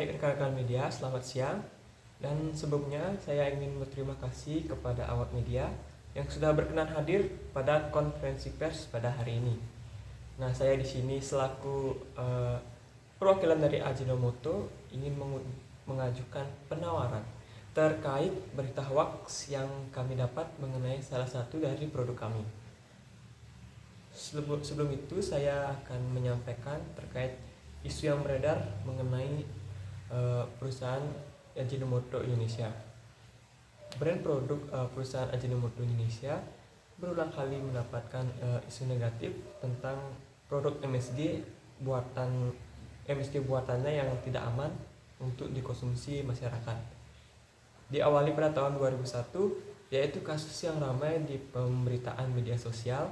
Baik rekan-rekan media, selamat siang. Dan sebelumnya saya ingin berterima kasih kepada awak media yang sudah berkenan hadir pada konferensi pers pada hari ini. Nah, saya di sini selaku perwakilan dari Ajinomoto ingin mengajukan penawaran terkait berita hoax yang kami dapat mengenai salah satu dari produk kami. Sebelum itu saya akan menyampaikan terkait isu yang beredar mengenai perusahaan Ajinomoto Indonesia. Brand produk perusahaan Ajinomoto Indonesia berulang kali mendapatkan isu negatif tentang produk MSG buatannya yang tidak aman untuk dikonsumsi masyarakat. Diawali pada tahun 2001, yaitu kasus yang ramai di pemberitaan media sosial,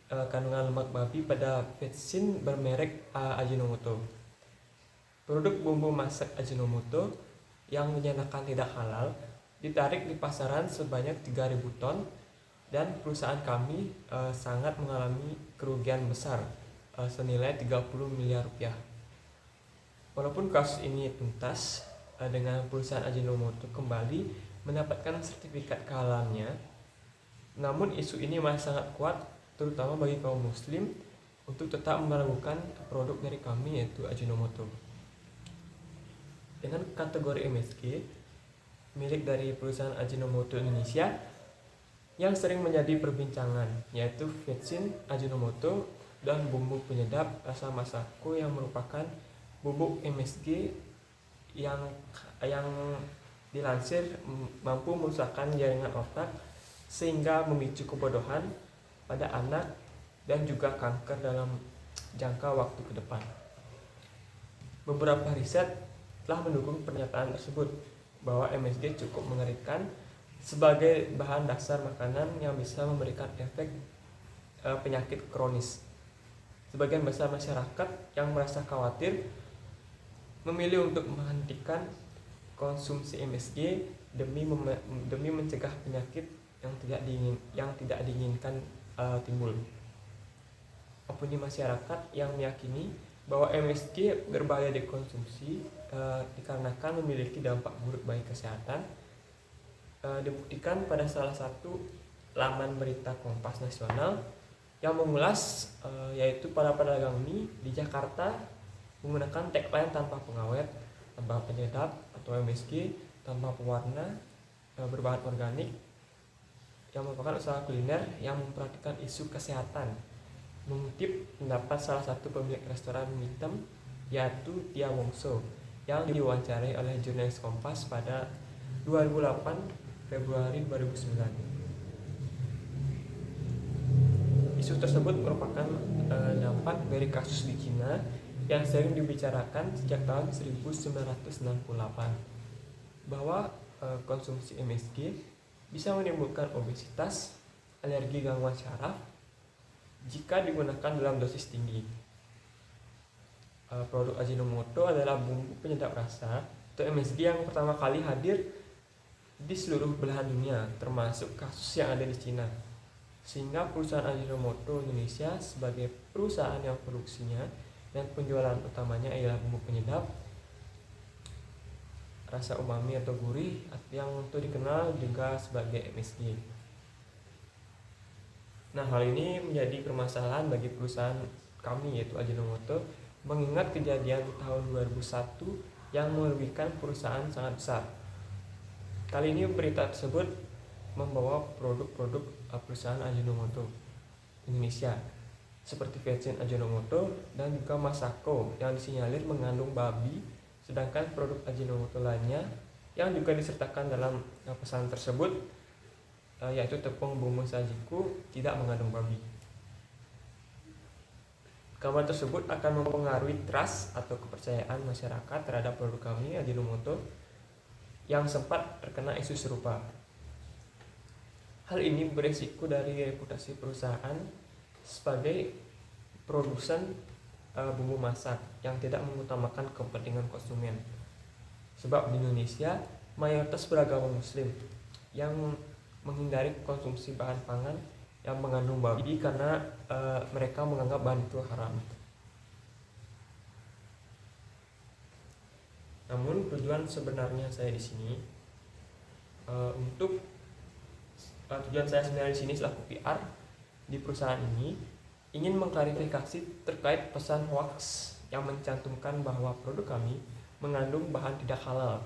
kandungan lemak babi pada vaksin bermerek Ajinomoto. Produk bumbu masak Ajinomoto yang dinyatakan tidak halal ditarik di pasaran sebanyak 3.000 ton dan perusahaan kami sangat mengalami kerugian besar senilai 30 miliar rupiah. Walaupun kasus ini tuntas dengan perusahaan Ajinomoto kembali mendapatkan sertifikat kehalalannya, namun isu ini masih sangat kuat terutama bagi kaum muslim untuk tetap meragukan produk dari kami yaitu Ajinomoto. Dengan kategori MSG milik dari perusahaan Ajinomoto Indonesia yang sering menjadi perbincangan yaitu vaksin Ajinomoto dan bumbu penyedap rasa masako yang merupakan bubuk MSG yang dilansir mampu merusakkan jaringan otak sehingga memicu kebodohan pada anak dan juga kanker dalam jangka waktu ke depan. Beberapa riset telah mendukung pernyataan tersebut bahwa MSG cukup mengerikan sebagai bahan dasar makanan yang bisa memberikan efek penyakit kronis. Sebagian besar masyarakat yang merasa khawatir memilih untuk menghentikan konsumsi MSG demi mencegah penyakit yang tidak diinginkan timbul. Opini masyarakat yang meyakini bahwa MSG berbahaya dikonsumsi dikarenakan memiliki dampak buruk bagi kesehatan dibuktikan pada salah satu laman berita Kompas Nasional yang mengulas yaitu para pedagang mie di Jakarta menggunakan tagline tanpa pengawet, tanpa penyedap atau MSG, tanpa pewarna, berbahan organik yang merupakan usaha kuliner yang memperhatikan isu kesehatan. Mengutip pendapat salah satu pemilik restoran mie hitam yaitu Tia Wongso yang diwawancarai oleh jurnalis Kompas pada 2008 Februari 2009. Isu tersebut merupakan dampak dari kasus di Cina yang sering dibicarakan sejak tahun 1968 bahwa konsumsi MSG bisa menimbulkan obesitas, alergi gangguan syaraf jika digunakan dalam dosis tinggi. Produk Ajinomoto adalah bumbu penyedap rasa atau MSG yang pertama kali hadir di seluruh belahan dunia, termasuk kasus yang ada di Cina. Sehingga perusahaan Ajinomoto Indonesia sebagai perusahaan yang produksinya dan penjualan utamanya ialah bumbu penyedap rasa umami atau gurih yang untuk dikenal juga sebagai MSG. Nah, hal ini menjadi permasalahan bagi perusahaan kami yaitu Ajinomoto mengingat kejadian tahun 2001 yang merugikan perusahaan sangat besar. Kali ini berita tersebut membawa produk-produk perusahaan Ajinomoto Indonesia seperti vaksin Ajinomoto dan juga Masako yang disinyalir mengandung babi, sedangkan produk Ajinomoto lainnya yang juga disertakan dalam pesanan tersebut yaitu tepung bumbu sajiku tidak mengandung babi. Kabar tersebut akan mempengaruhi trust atau kepercayaan masyarakat terhadap produk kami Ajinomoto yang sempat terkena isu serupa. Hal ini beresiko dari reputasi perusahaan sebagai produsen bumbu masak yang tidak mengutamakan kepentingan konsumen. Sebab di Indonesia mayoritas beragama muslim yang menghindari konsumsi bahan pangan yang mengandung babi karena mereka menganggap bahan itu haram. Namun tujuan sebenarnya saya di sini tujuan saya sebenarnya di sini selaku PR di perusahaan ini ingin mengklarifikasi terkait pesan hoax yang mencantumkan bahwa produk kami mengandung bahan tidak halal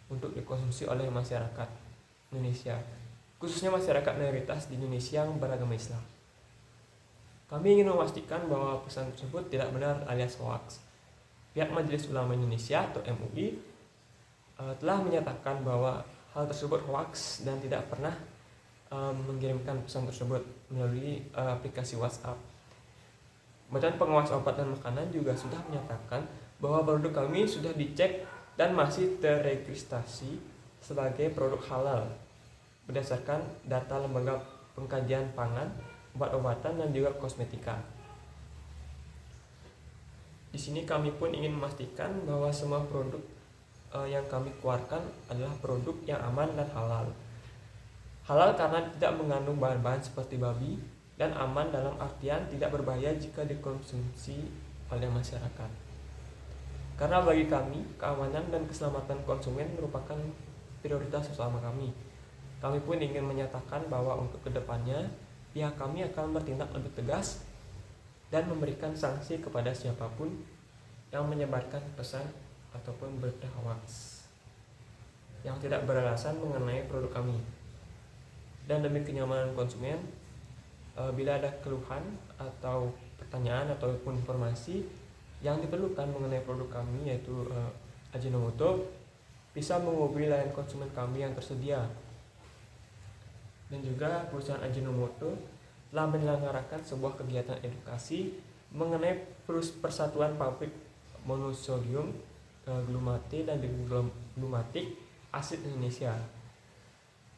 untuk dikonsumsi oleh masyarakat Indonesia, khususnya masyarakat mayoritas di Indonesia yang beragama Islam. Kami ingin memastikan bahwa pesan tersebut tidak benar alias hoax. Pihak Majelis Ulama Indonesia atau MUI telah menyatakan bahwa hal tersebut hoax dan tidak pernah mengirimkan pesan tersebut melalui aplikasi WhatsApp. Badan Pengawas Obat dan Makanan juga sudah menyatakan bahwa produk kami sudah dicek dan masih terregistrasi sebagai produk halal berdasarkan data Lembaga Pengkajian Pangan, Obat-obatan dan juga kosmetika. Di sini kami pun ingin memastikan bahwa semua produk yang kami keluarkan adalah produk yang aman dan halal. Halal karena tidak mengandung bahan-bahan seperti babi, dan aman dalam artian tidak berbahaya jika dikonsumsi oleh masyarakat. Karena bagi kami, keamanan dan keselamatan konsumen merupakan prioritas utama kami. Kami pun ingin menyatakan bahwa untuk kedepannya, pihak kami akan bertindak lebih tegas dan memberikan sanksi kepada siapapun yang menyebarkan pesan ataupun berita hoax yang tidak beralasan mengenai produk kami. Dan demi kenyamanan konsumen, bila ada keluhan atau pertanyaan ataupun informasi yang diperlukan mengenai produk kami yaitu Ajinomoto, bisa menghubungi layanan konsumen kami yang tersedia. Dan juga perusahaan Ajinomoto telah menyelenggarakan sebuah kegiatan edukasi mengenai persatuan pabrik monosodium glumate dan glumatik asid Indonesia.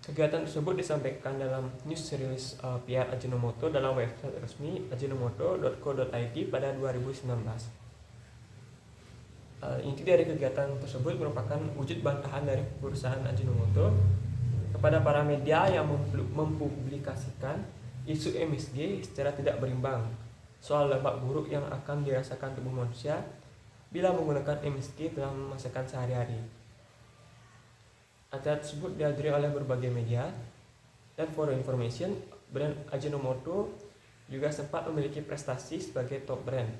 Kegiatan tersebut disampaikan dalam news series PR Ajinomoto dalam website resmi ajinomoto.co.id pada 2019. Inti dari kegiatan tersebut merupakan wujud bantahan dari perusahaan Ajinomoto kepada para media yang mempublikasikan isu MSG secara tidak berimbang soal dampak buruk yang akan dirasakan tubuh manusia bila menggunakan MSG dalam masakan sehari-hari. Acara tersebut dihadiri oleh berbagai media, dan for information, brand Ajinomoto juga sempat memiliki prestasi sebagai top brand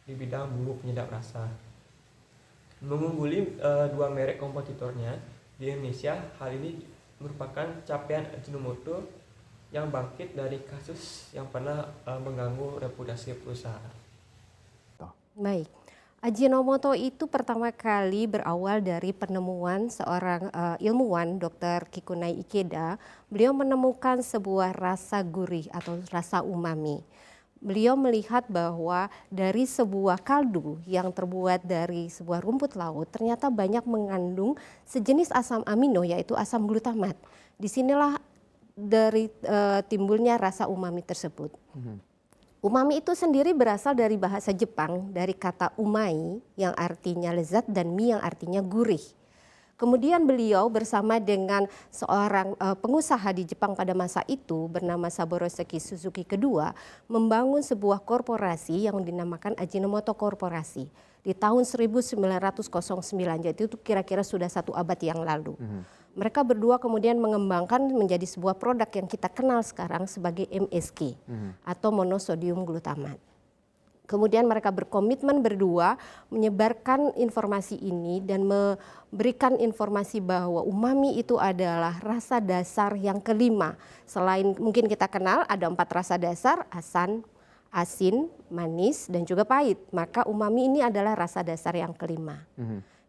di bidang bumbu penyedap rasa, mengungguli dua merek kompetitornya di Indonesia. Hal ini merupakan capaian Ajinomoto yang bangkit dari kasus yang pernah mengganggu reputasi perusahaan. Baik. Ajinomoto itu pertama kali berawal dari penemuan seorang ilmuwan, Dr. Kikunai Ikeda. Beliau menemukan sebuah rasa gurih atau rasa umami. Beliau melihat bahwa dari sebuah kaldu yang terbuat dari sebuah rumput laut ternyata banyak mengandung sejenis asam amino yaitu asam glutamat. Disinilah dari timbulnya rasa umami tersebut. Umami itu sendiri berasal dari bahasa Jepang, dari kata umai yang artinya lezat dan mi yang artinya gurih. Kemudian beliau bersama dengan seorang pengusaha di Jepang pada masa itu bernama Saburo Suzuki II membangun sebuah korporasi yang dinamakan Ajinomoto Korporasi di tahun 1909, jadi itu kira-kira sudah 1 abad yang lalu. Mereka berdua kemudian mengembangkan menjadi sebuah produk yang kita kenal sekarang sebagai MSG atau monosodium glutamat. Kemudian mereka berkomitmen berdua menyebarkan informasi ini dan memberikan informasi bahwa umami itu adalah rasa dasar yang kelima. Selain mungkin kita kenal ada 4 rasa dasar, asam, asin, manis, dan juga pahit. Maka umami ini adalah rasa dasar yang kelima.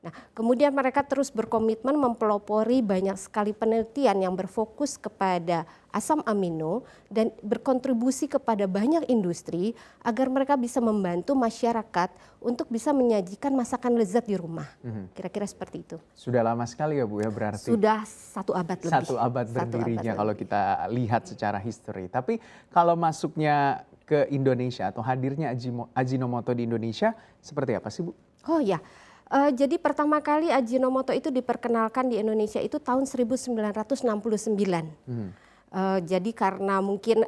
Nah, kemudian mereka terus berkomitmen mempelopori banyak sekali penelitian yang berfokus kepada asam amino dan berkontribusi kepada banyak industri agar mereka bisa membantu masyarakat untuk bisa menyajikan masakan lezat di rumah. Kira-kira seperti itu. Sudah lama sekali ya Bu ya berarti? Sudah 1 abad lebih. 1 abad berdirinya kalau kita lihat secara history. Tapi kalau masuknya ke Indonesia atau hadirnya Ajinomoto di Indonesia seperti apa sih Bu? Oh ya. Jadi pertama kali Ajinomoto itu diperkenalkan di Indonesia itu tahun 1969. Jadi karena mungkin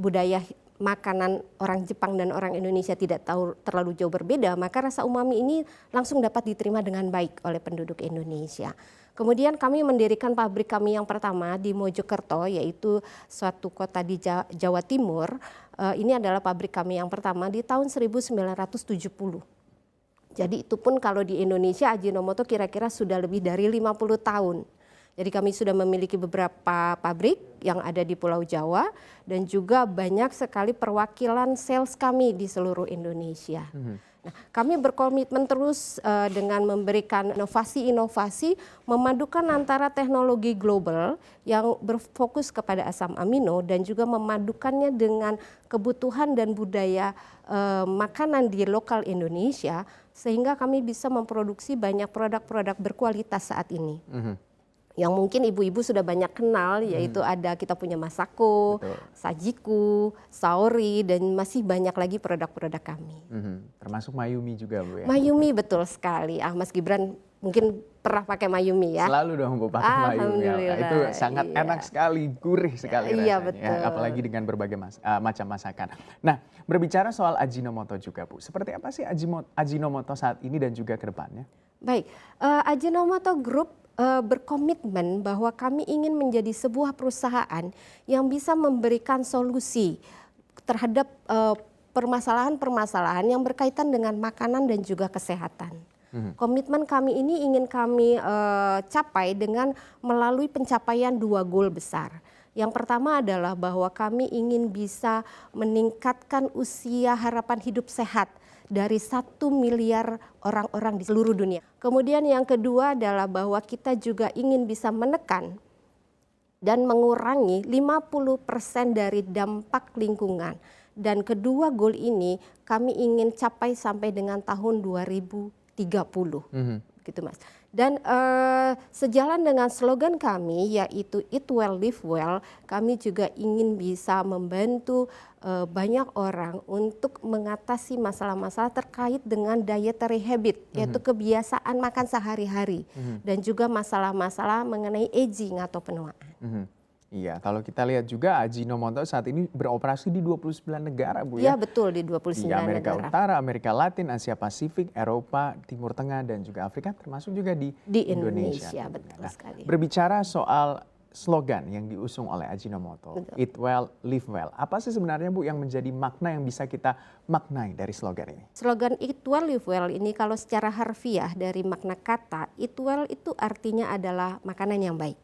budaya makanan orang Jepang dan orang Indonesia tidak tahu terlalu jauh berbeda, maka rasa umami ini langsung dapat diterima dengan baik oleh penduduk Indonesia. Kemudian kami mendirikan pabrik kami yang pertama di Mojokerto, yaitu suatu kota di Jawa Timur. Ini adalah pabrik kami yang pertama di tahun 1970. Jadi itu pun kalau di Indonesia Ajinomoto kira-kira sudah lebih dari 50 tahun. Jadi kami sudah memiliki beberapa pabrik yang ada di Pulau Jawa dan juga banyak sekali perwakilan sales kami di seluruh Indonesia. Nah, kami berkomitmen terus dengan memberikan inovasi-inovasi memadukan antara teknologi global yang berfokus kepada asam amino dan juga memadukannya dengan kebutuhan dan budaya makanan di lokal Indonesia sehingga kami bisa memproduksi banyak produk-produk berkualitas saat ini. Yang mungkin ibu-ibu sudah banyak kenal, yaitu ada kita punya Masako, Sajiku, Saori, dan masih banyak lagi produk-produk kami. Termasuk Mayumi juga Bu ya? Mayumi betul sekali. Mas Gibran mungkin pernah pakai Mayumi ya? Selalu dong Bu pakai Mayumi. Itu sangat enak sekali, gurih sekali rasanya. Iya betul. Ya, apalagi dengan berbagai macam masakan. Nah, berbicara soal Ajinomoto juga Bu, seperti apa sih Ajinomoto saat ini dan juga ke depannya? Baik, Ajinomoto Group berkomitmen bahwa kami ingin menjadi sebuah perusahaan yang bisa memberikan solusi terhadap permasalahan-permasalahan yang berkaitan dengan makanan dan juga kesehatan. Komitmen kami ini ingin kami capai dengan melalui pencapaian 2 goal besar. Yang pertama adalah bahwa kami ingin bisa meningkatkan usia harapan hidup sehat dari 1 miliar orang-orang di seluruh dunia. Kemudian yang kedua adalah bahwa kita juga ingin bisa menekan dan mengurangi 50% dari dampak lingkungan. Dan kedua goal ini kami ingin capai sampai dengan tahun 2030. Gitu Mas. Dan sejalan dengan slogan kami yaitu Eat Well, Live Well, kami juga ingin bisa membantu banyak orang untuk mengatasi masalah-masalah terkait dengan dietary habit, yaitu kebiasaan makan sehari-hari, dan juga masalah-masalah mengenai aging atau penuaan. Iya, kalau kita lihat juga Ajinomoto saat ini beroperasi di 29 negara Bu ya? Iya betul, di 29 di Amerika negara. Utara, Amerika Latin, Asia Pasifik, Eropa, Timur Tengah, dan juga Afrika, termasuk juga di Indonesia. Betul sekali. Berbicara soal slogan yang diusung oleh Ajinomoto, Eat Well, Live Well. Apa sih sebenarnya Bu yang menjadi makna yang bisa kita maknai dari slogan ini? Slogan Eat Well, Live Well ini kalau secara harfiah dari makna kata, Eat Well itu artinya adalah makanan yang baik.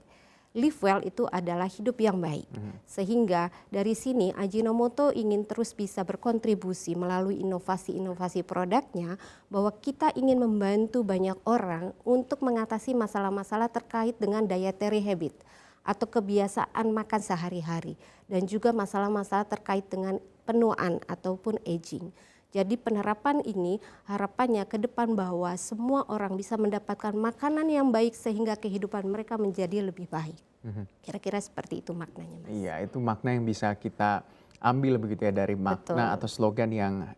Live well itu adalah hidup yang baik. Sehingga dari sini Ajinomoto ingin terus bisa berkontribusi melalui inovasi-inovasi produknya bahwa kita ingin membantu banyak orang untuk mengatasi masalah-masalah terkait dengan dietary habit atau kebiasaan makan sehari-hari dan juga masalah-masalah terkait dengan penuaan ataupun aging. Jadi penerapan ini harapannya ke depan bahwa semua orang bisa mendapatkan makanan yang baik sehingga kehidupan mereka menjadi lebih baik. Kira-kira seperti itu maknanya Mas. Iya, itu makna yang bisa kita ambil begitu ya dari makna atau slogan yang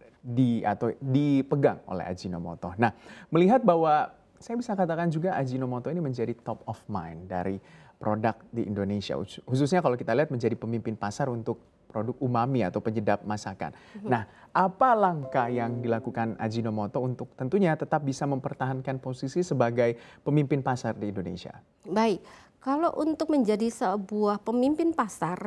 dipegang oleh Ajinomoto. Nah, melihat bahwa saya bisa katakan juga Ajinomoto ini menjadi top of mind dari produk di Indonesia. Khususnya kalau kita lihat menjadi pemimpin pasar untuk produk umami atau penyedap masakan. Nah, apa langkah yang dilakukan Ajinomoto untuk tentunya tetap bisa mempertahankan posisi sebagai pemimpin pasar di Indonesia? Baik, kalau untuk menjadi sebuah pemimpin pasar,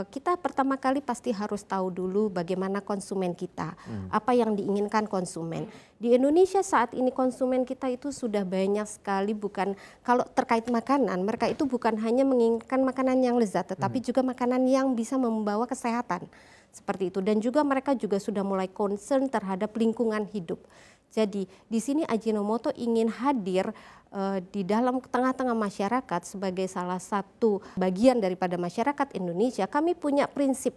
kita pertama kali pasti harus tahu dulu bagaimana konsumen kita, apa yang diinginkan konsumen. Di Indonesia saat ini konsumen kita itu sudah banyak sekali, bukan kalau terkait makanan, mereka itu bukan hanya menginginkan makanan yang lezat, tetapi juga makanan yang bisa membawa kesehatan. Seperti itu, dan juga mereka juga sudah mulai concern terhadap lingkungan hidup. Jadi di sini Ajinomoto ingin hadir di dalam tengah-tengah masyarakat sebagai salah satu bagian daripada masyarakat Indonesia. Kami punya prinsip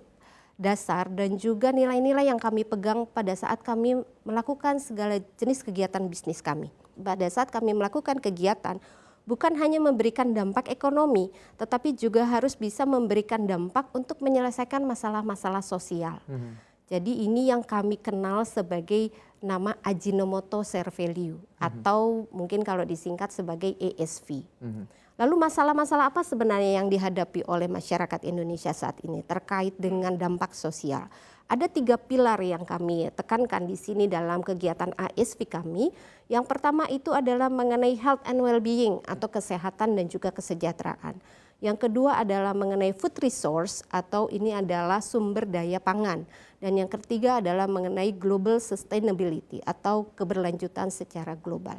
dasar dan juga nilai-nilai yang kami pegang pada saat kami melakukan segala jenis kegiatan bisnis kami. Pada saat kami melakukan kegiatan, bukan hanya memberikan dampak ekonomi, tetapi juga harus bisa memberikan dampak untuk menyelesaikan masalah-masalah sosial. Jadi ini yang kami kenal sebagai nama Ajinomoto Share Value atau mungkin kalau disingkat sebagai ASV. Lalu masalah-masalah apa sebenarnya yang dihadapi oleh masyarakat Indonesia saat ini terkait dengan dampak sosial? Ada 3 pilar yang kami tekankan di sini dalam kegiatan ASV kami. Yang pertama itu adalah mengenai health and well-being atau kesehatan dan juga kesejahteraan. Yang kedua adalah mengenai food resource atau ini adalah sumber daya pangan. Dan yang ketiga adalah mengenai global sustainability atau keberlanjutan secara global.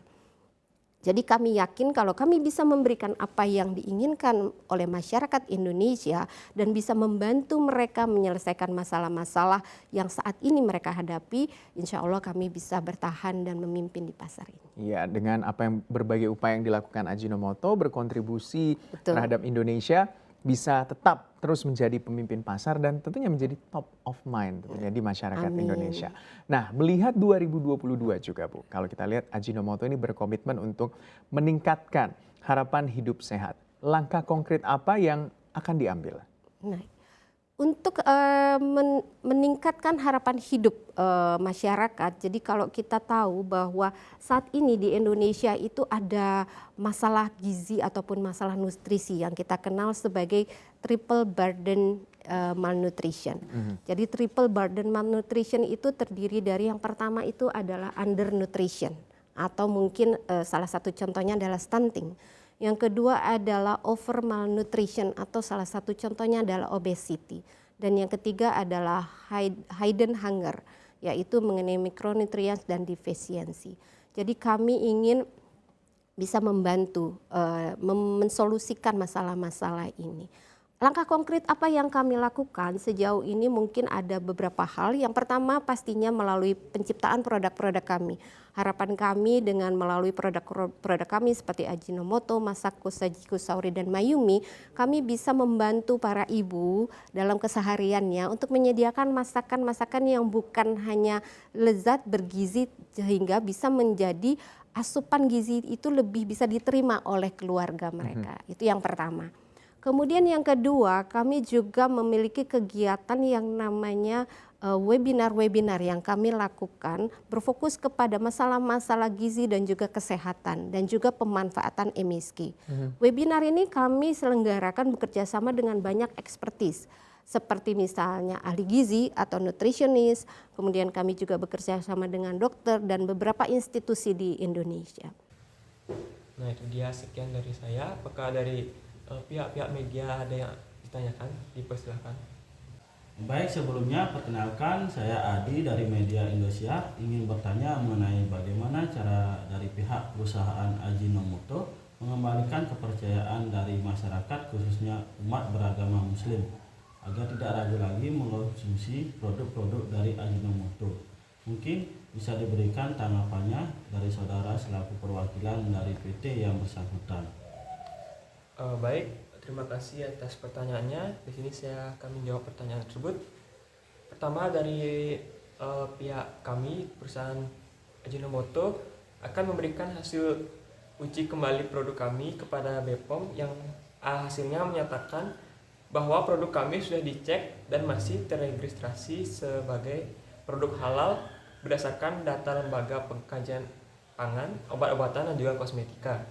Jadi kami yakin kalau kami bisa memberikan apa yang diinginkan oleh masyarakat Indonesia dan bisa membantu mereka menyelesaikan masalah-masalah yang saat ini mereka hadapi, insya Allah kami bisa bertahan dan memimpin di pasar ini. Iya, dengan apa yang berbagai upaya yang dilakukan Ajinomoto berkontribusi terhadap Indonesia bisa tetap terus menjadi pemimpin pasar dan tentunya menjadi top of mind tentunya di masyarakat Indonesia. Nah, melihat 2022 juga Bu, kalau kita lihat Ajinomoto ini berkomitmen untuk meningkatkan harapan hidup sehat. Langkah konkret apa yang akan diambil? Nah, untuk meningkatkan harapan hidup masyarakat, jadi kalau kita tahu bahwa saat ini di Indonesia itu ada masalah gizi ataupun masalah nutrisi yang kita kenal sebagai triple burden malnutrition. Jadi triple burden malnutrition itu terdiri dari yang pertama itu adalah undernutrition atau mungkin salah satu contohnya adalah stunting. Yang kedua adalah over malnutrition atau salah satu contohnya adalah obesity. Dan yang ketiga adalah hidden hunger, yaitu mengenai micronutrients dan defisiensi. Jadi kami ingin bisa membantu mensolusikan masalah-masalah ini. Langkah konkret apa yang kami lakukan sejauh ini mungkin ada beberapa hal. Yang pertama pastinya melalui penciptaan produk-produk kami. Harapan kami dengan melalui produk-produk kami seperti Ajinomoto, Masako, Sajiku, Sauri, dan Mayumi, kami bisa membantu para ibu dalam kesehariannya untuk menyediakan masakan-masakan yang bukan hanya lezat, bergizi, sehingga bisa menjadi asupan gizi itu lebih bisa diterima oleh keluarga mereka. Itu yang pertama. Kemudian yang kedua, kami juga memiliki kegiatan yang namanya webinar-webinar yang kami lakukan berfokus kepada masalah-masalah gizi dan juga kesehatan dan juga pemanfaatan MSG. Webinar ini kami selenggarakan bekerjasama dengan banyak ekspertis seperti misalnya ahli gizi atau nutritionist, kemudian kami juga bekerja sama dengan dokter dan beberapa institusi di Indonesia. Nah itu dia, sekian dari saya. Apakah dari pihak-pihak media ada yang ditanyakan? Dipersilakan. Baik, sebelumnya perkenalkan saya Adi dari Media Indosiar, ingin bertanya mengenai bagaimana cara dari pihak perusahaan Ajinomoto mengembalikan kepercayaan dari masyarakat khususnya umat beragama muslim agar tidak ragu lagi mengkonsumsi produk-produk dari Ajinomoto. Mungkin bisa diberikan tanggapannya dari saudara selaku perwakilan dari PT yang bersangkutan. Baik, terima kasih atas pertanyaannya. Di sini saya akan menjawab pertanyaan tersebut. Pertama, dari pihak kami, perusahaan Ajinomoto akan memberikan hasil uji kembali produk kami kepada BPOM yang hasilnya menyatakan bahwa produk kami sudah dicek dan masih terregistrasi sebagai produk halal berdasarkan data Lembaga Pengkajian Pangan, Obat-obatan, dan juga Kosmetika.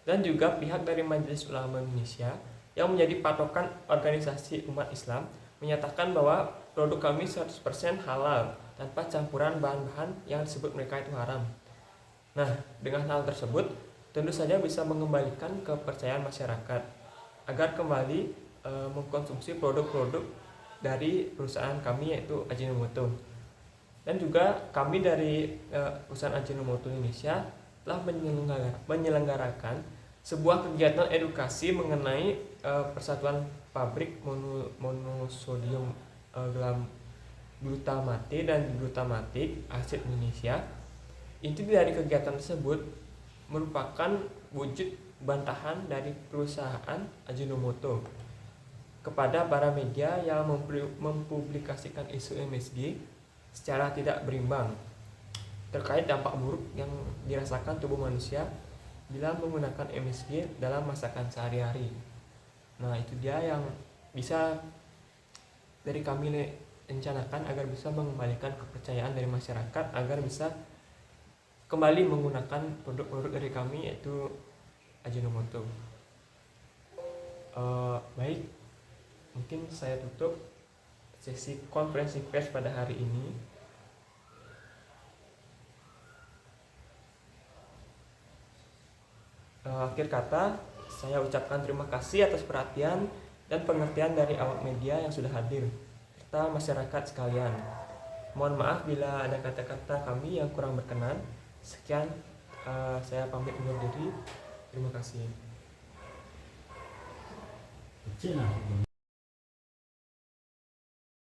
Dan juga pihak dari Majelis Ulama Indonesia yang menjadi patokan organisasi umat Islam menyatakan bahwa produk kami 100% halal tanpa campuran bahan-bahan yang disebut mereka itu haram. Nah, dengan hal tersebut tentu saja bisa mengembalikan kepercayaan masyarakat agar kembali mengkonsumsi produk-produk dari perusahaan kami yaitu Ajinomoto. Dan juga kami dari perusahaan Ajinomoto Indonesia telah menyelenggarakan sebuah kegiatan edukasi mengenai persatuan pabrik monosodium glutamate dan glutamatik asid Indonesia. Inti dari kegiatan tersebut merupakan wujud bantahan dari perusahaan Ajinomoto kepada para media yang mempublikasikan isu MSG secara tidak berimbang terkait dampak buruk yang dirasakan tubuh manusia bila menggunakan MSG dalam masakan sehari-hari. Nah itu dia yang bisa dari kami rencanakan agar bisa mengembalikan kepercayaan dari masyarakat agar bisa kembali menggunakan produk-produk dari kami yaitu Ajinomoto. Baik, mungkin saya tutup. sesi konferensi pers pada hari ini. Akhir kata, saya ucapkan terima kasih atas perhatian dan pengertian dari awak media yang sudah hadir, serta masyarakat sekalian. Mohon maaf bila ada kata-kata kami yang kurang berkenan. Sekian, saya pamit undur diri. Terima kasih. Cina.